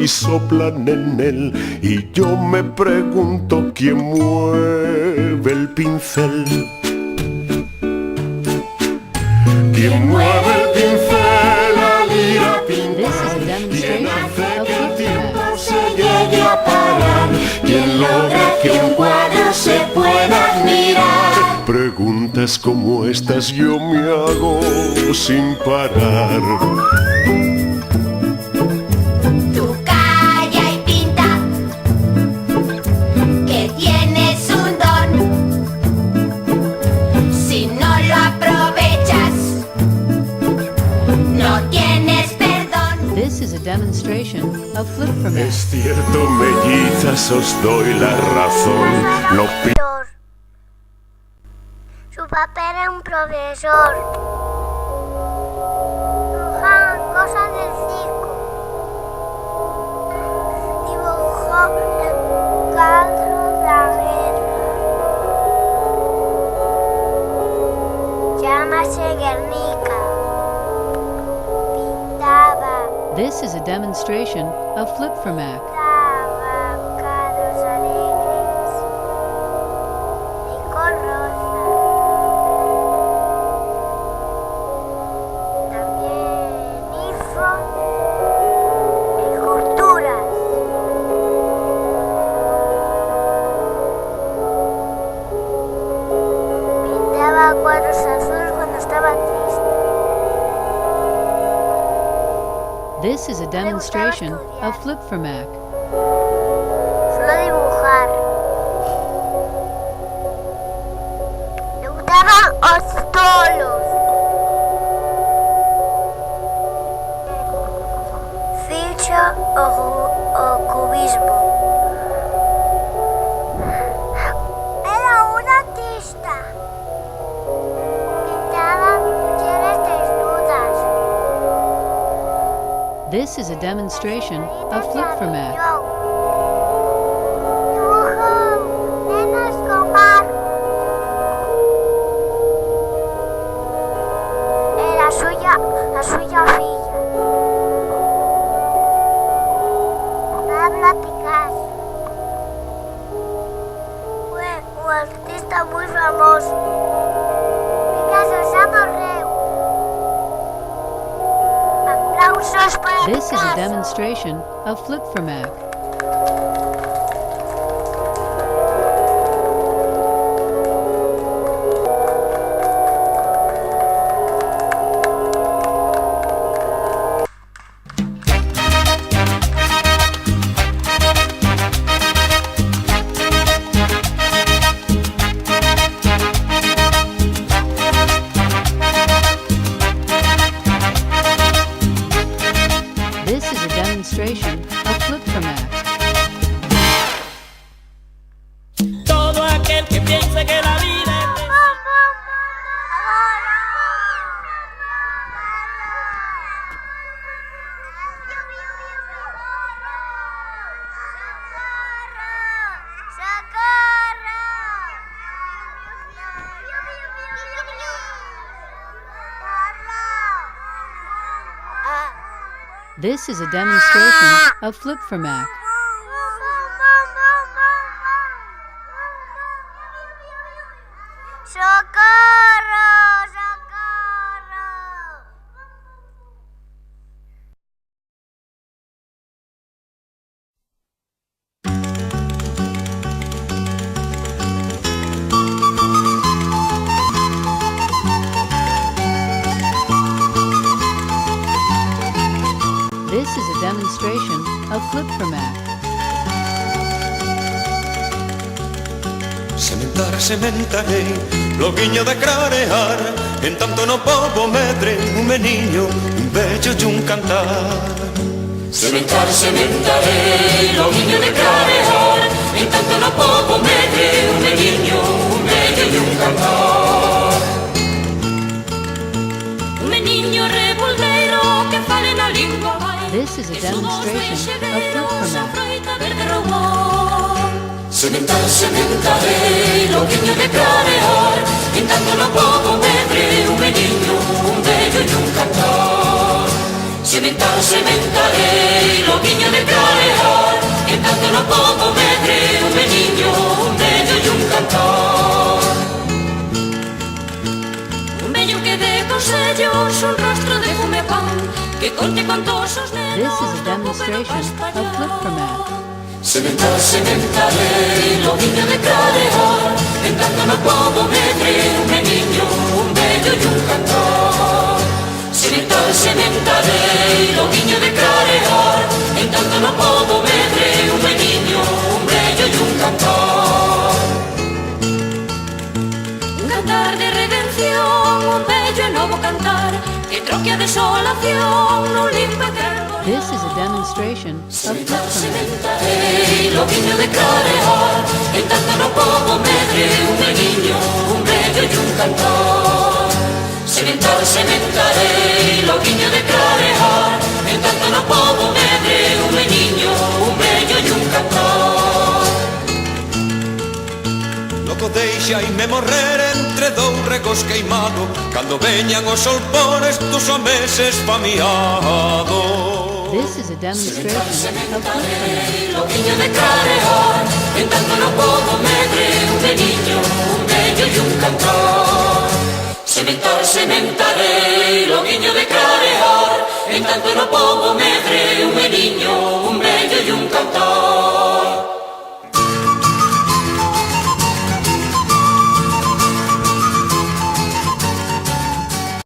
y soplan en él y yo me pregunto quién mueve el pincel. ¿Quién mueve el pincel al ir a pintar? ¿Quién hace que el tiempo se llegue a parar? ¿Quién logra que un cuadro se pueda admirar? Preguntas como estas yo me hago sin parar. Demonstration of flip for math. Es cierto, mellizas, os doy la razón. No Su papá era un profesor. Dibujaban cosas del circo. Dibujó el cuadro de la guerra. Llámase Guernica. This is a demonstration of Flip for Mac. Cuadros alegres, Nico Rosa, también Ifo y Culturas. Pintaba cuadros azules cuando estaba triste. This is a demonstration of Flip for Mac. Solo dibujar. Le gustaban los tolos. Ficha o cubismo. Era un artista. Pintaba mujeres desnudas. This is a demonstration of Flip for Mac. Dibujó nenas con mar. Era la suya filla. Pablo Picasso. Fue un artista muy famoso. Picasso se morreu. Aplausos para This is a Picasso. demonstration of Flip for Mac. This is a demonstration of Flip for Mac. Todo aquel que piense que la vida es This is a demonstration of Flip for Mac. ¡Socorro! ¡Socorro! This is a demonstration of Flip for Mac. Sementarei, bloguinho de clarear, en tanto no povo medre, un meniño, un bello e un cantar. Sementarei, bloguinho de clarear, en tanto no povo medre, un meniño, un bello e un cantar. un meniño revoldeiro que fale na lingua vai. This is a demonstration of Flip for Mac. Sementarei, bloguinho de clarear, en tanto no povo medre, un meniño, un bello e un cantar. sementarei, loguinho de clarear, en tanto no povo medre, un meniño, un vello e un cantor. Un vello que dé consellos, un rostro de fume pan, que conte cuantos os nenos. This is a demonstration of Flipperman. Sementarei, loguinho de clarear, en tanto no povo medre, un meniño, un vello e un cantor. Sementarei, loguinho de clarear, en tanto no povo medre, un meniño, un vello e un cantor. Un cantar de redención, un vello e novo cantar, que troque a desolación, non limpa que This is a demonstration of Flipperman. sementarei, loguinho de clarear, en tanto no povo medre, un meniño, un vello e un cantor. Sementarei, loguinho de clarear, en tanto no povo medre, un meniño, un vello e un cantor. Loco deixaime morrer entre dous regos queimado, cando veñan os solpones dos homeses famiados. This is a demonstration of Flipperman. Loguinho de clarear, en tanto no povo medre, un meniño, un vello e un cantor. Sementarei, loguinho de clarear, en tanto no povo medre,